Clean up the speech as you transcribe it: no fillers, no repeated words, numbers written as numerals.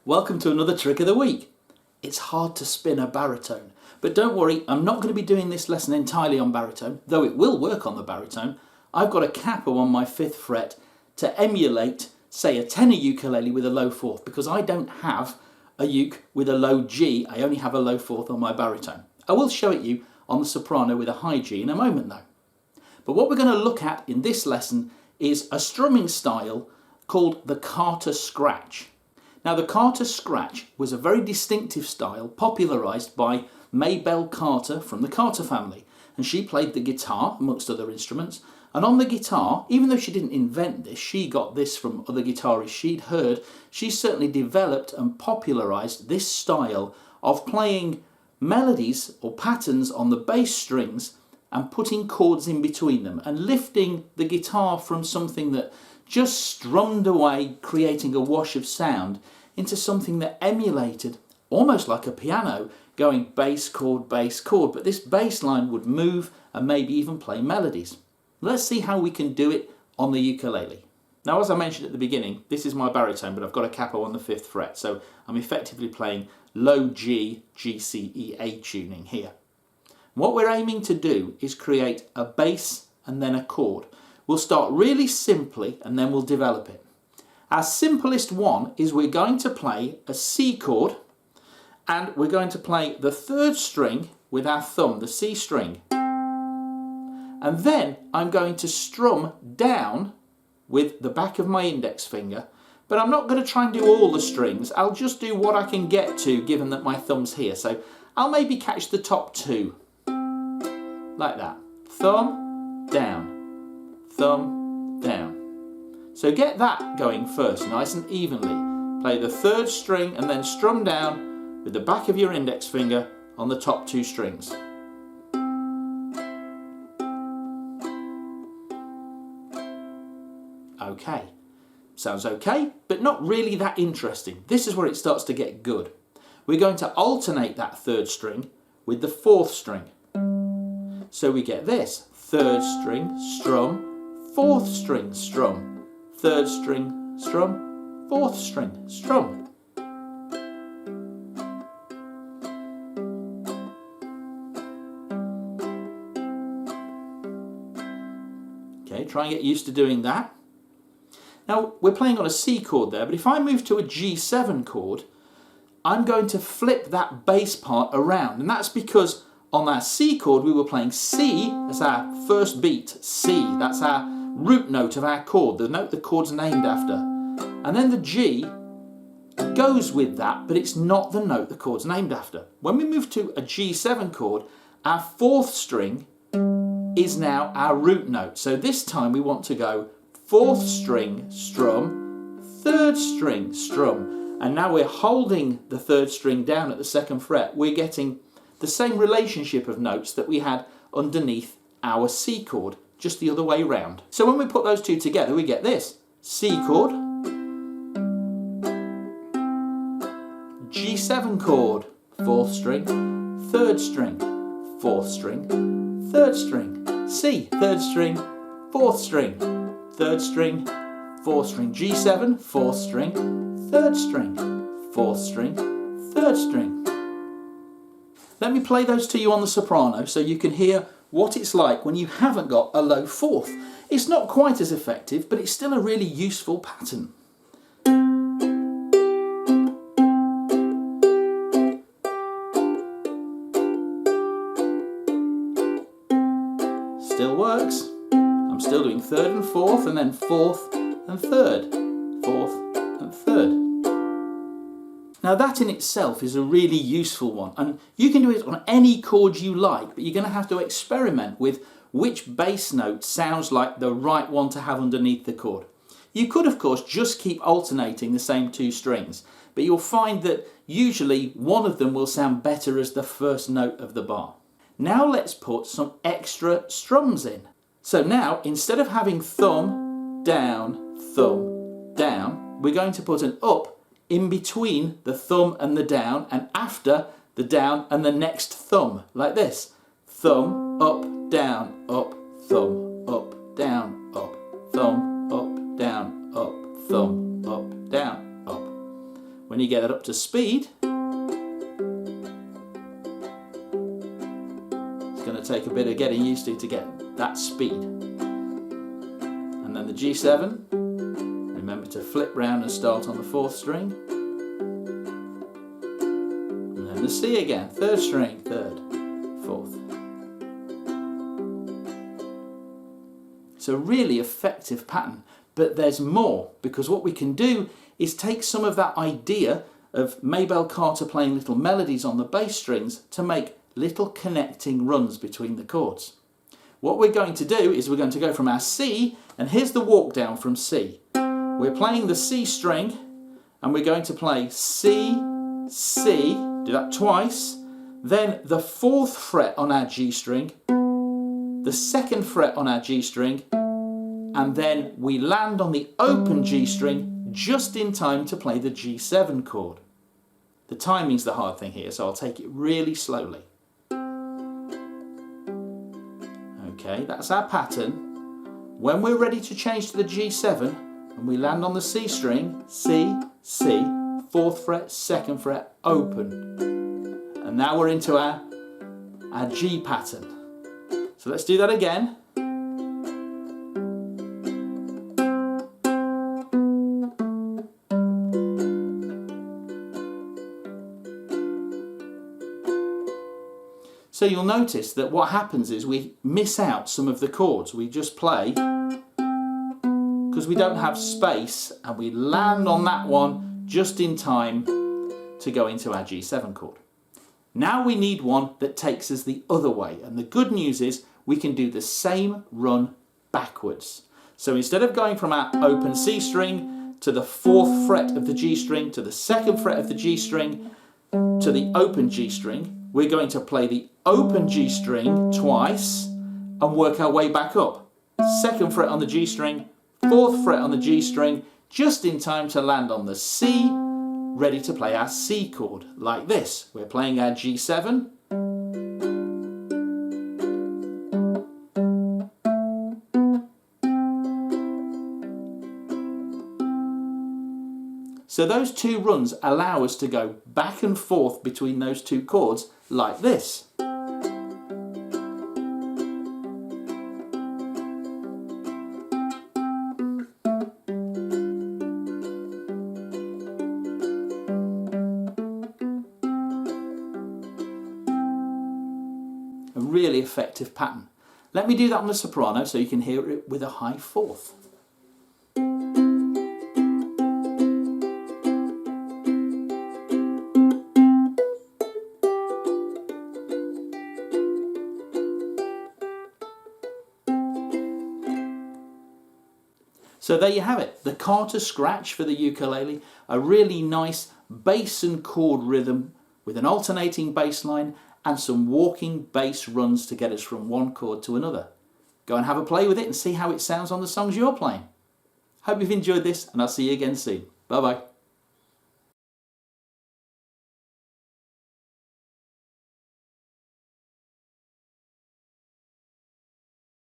Welcome to another trick of the week. It's hard to spin a baritone, but don't worry, I'm not going to be doing this lesson entirely on baritone, though it will work on the baritone. I've got a capo on my 5th fret to emulate, say, a tenor ukulele with a low 4th, because I don't have a uke with a low G, I only have a low 4th on my baritone. I will show it you on the soprano with a high G in a moment though. But what we're going to look at in this lesson is a strumming style called the Carter Scratch. Now the Carter Scratch was a very distinctive style popularised by Maybelle Carter from the Carter family, and she played the guitar amongst other instruments, and on the guitar, even though she didn't invent this, she got this from other guitarists she'd heard, she certainly developed and popularised this style of playing melodies or patterns on the bass strings and putting chords in between them and lifting the guitar from something that just strummed away, creating a wash of sound, into something that emulated, almost like a piano, going bass chord, but this bass line would move and maybe even play melodies. Let's see how we can do it on the ukulele. Now, as I mentioned at the beginning, this is my baritone, but I've got a capo on the 5th fret, so I'm effectively playing low G, G, C, E, A tuning here. What we're aiming to do is create a bass and then a chord. We'll start really simply and then we'll develop it. Our simplest one is we're going to play a C chord and we're going to play the 3rd string with our thumb, the C string. And then I'm going to strum down with the back of my index finger, but I'm not going to try and do all the strings. I'll just do what I can get to given that my thumb's here. So I'll maybe catch the top 2, like that. Thumb, down, thumb, down. So get that going first, nice and evenly. Play the 3rd string and then strum down with the back of your index finger on the top 2 strings. Okay, sounds okay, but not really that interesting. This is where it starts to get good. We're going to alternate that 3rd string with the 4th string. So we get this, 3rd string, strum, 4th string, strum, 3rd string, strum, 4th string, strum. Okay, try and get used to doing that. Now, we're playing on a C chord there, but if I move to a G7 chord, I'm going to flip that bass part around, and that's because on that C chord, we were playing C as our first beat, C. That's our root note of our chord, the note the chord's named after. And then the G goes with that, but it's not the note the chord's named after. When we move to a G7 chord, our 4th string is now our root note. So this time we want to go 4th string, strum, 3rd string, strum. And now we're holding the 3rd string down at the 2nd fret. We're getting the same relationship of notes that we had underneath our C chord, just the other way round. So when we put those two together, we get this. C chord, G7 chord, 4th string, 3rd string, 4th string, 3rd string, C, 3rd string, 4th string, 3rd string, 4th string, G7, 4th string, 3rd string, 4th string, 3rd string. Let me play those to you on the soprano so you can hear what it's like when you haven't got a low 4th. It's not quite as effective, but it's still a really useful pattern. Still works. I'm still doing 3rd and 4th and then 4th and 3rd, 4th and 3rd. Now that in itself is a really useful one, and you can do it on any chord you like, but you're going to have to experiment with which bass note sounds like the right one to have underneath the chord. You could of course just keep alternating the same 2 strings, but you'll find that usually one of them will sound better as the first note of the bar. Now let's put some extra strums in. So now instead of having thumb, down, we're going to put an up in between the thumb and the down, and after the down and the next thumb, like this. Thumb, up, down, up, thumb, up, down, up, thumb, up, down, up, thumb, up, down, up. When you get it up to speed, it's going to take a bit of getting used to get that speed. And then the G7, remember to flip round and start on the 4th string. And then the C again, 3rd string, 3rd, 4th. It's a really effective pattern, but there's more, because what we can do is take some of that idea of Maybelle Carter playing little melodies on the bass strings to make little connecting runs between the chords. What we're going to do is we're going to go from our C, and here's the walk down from C. We're playing the C string, and we're going to play C, C, do that twice, then the 4th fret on our G string, the 2nd fret on our G string, and then we land on the open G string just in time to play the G7 chord. The timing's the hard thing here, so I'll take it really slowly. Okay, that's our pattern. When we're ready to change to the G7 and we land on the C string, C, C, 4th fret, 2nd fret, open. And now we're into our G pattern. So let's do that again. So you'll notice that what happens is we miss out some of the chords. We just play because we don't have space, and we land on that one just in time to go into our G7 chord. Now we need one that takes us the other way, and the good news is we can do the same run backwards. So instead of going from our open C string to the 4th fret of the G string to the 2nd fret of the G string to the open G string, we're going to play the open G string twice and work our way back up. 2nd fret on the G string, 4th fret on the G string, just in time to land on the C, ready to play our C chord, like this. We're playing our G7, so those two runs allow us to go back and forth between those two chords like this. A really effective pattern. Let me do that on the soprano so you can hear it with a high 4th. So there you have it, the Carter scratch for the ukulele, a really nice bass and chord rhythm with an alternating bass line and some walking bass runs to get us from one chord to another. Go and have a play with it and see how it sounds on the songs you're playing. Hope you've enjoyed this, and I'll see you again soon. Bye bye.